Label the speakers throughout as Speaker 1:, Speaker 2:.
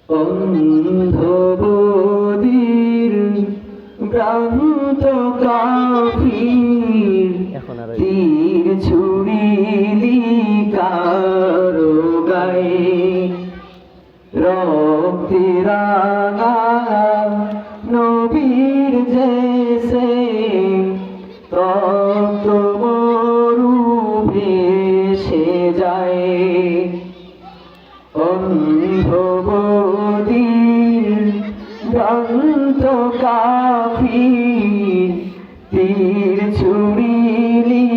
Speaker 1: অন্ধ বদির ভ্রান্ত কাফির তীর ছুড়িলি কারো গায়ে রক্তে রাঙা নবীর জেসে তপ্ত মরু ভেসে যায় অন্ধ বদির ভ্রান্ত কাফির তীর ছুড়িলি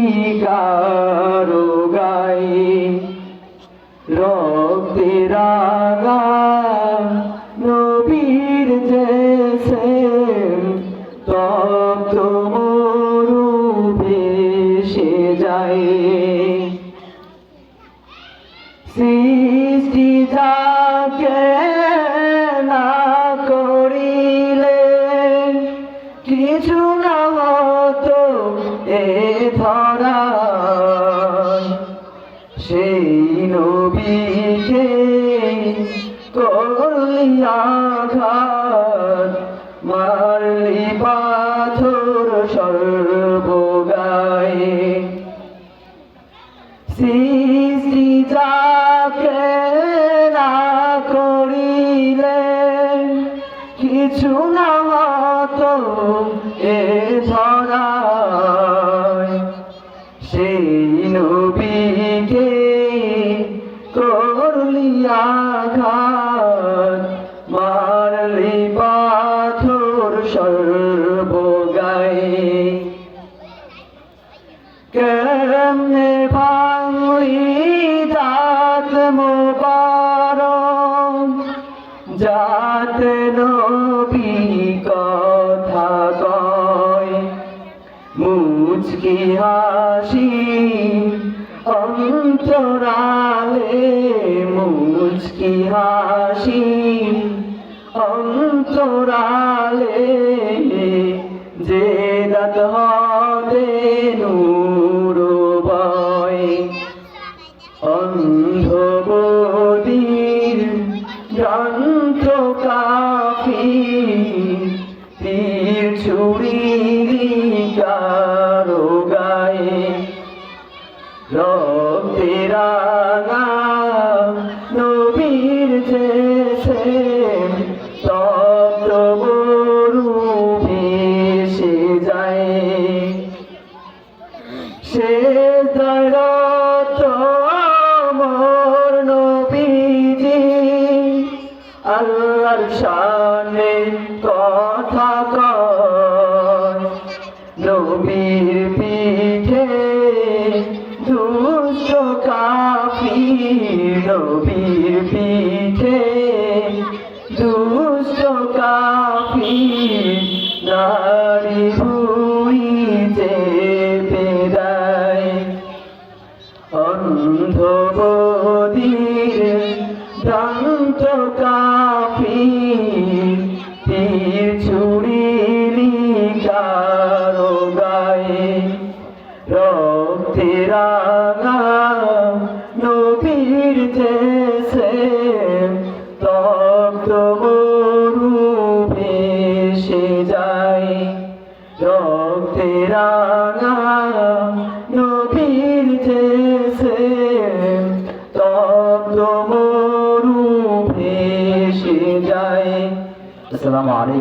Speaker 1: কারো গায়ে রক্তে রাঙা নবীর জেসে তপ্ত মরু ভেসে যায় সৃষ্টি যাকে না করিলে কিছু না হতো এ ধরায় সেই নবীকে করলি আঘাত মারলি পাথর সর্বগায়ে সৃষ্টি যাকে না করিলে কিছু না হতো এ ধরায় সেই নবীকে করলি আঘাত মারলি পাথর সর্বগায়ে কেমনে ভাঙলি দাঁত মোবারক যাতে নবী কথা কয় মুচকি হাসি অন্তরালে মুচকি হাসি অন্তরালে যে দাঁত হতে নূর বয় অন্ধ বদির ভ্রান্ত কাফির তীর ছুড়িলি কারো গায়ে রক্তে রাঙা নবীর জেসে তপ্ত মরু ভেসে যায় সেজদারত মোর নবীজি আল্লাহর শানে কথা কয় নবীর পিঠে দুষ্ট কাফির নবীর পিঠে দুষ্ট কাফির নারী ভুঁড়ি চেপে দেয় অন্ধ বদির ভ্রান্ত কাফির তীর ছুড়িলি কারো গায়ে রক্তে রাঙা নবীর জেসে তপ্ত মরু ভেসে যায় রক্তে রাঙা নবীর জেসে তপ্ত মরু ভেসে যায়। আসসালামু আলাইকুম।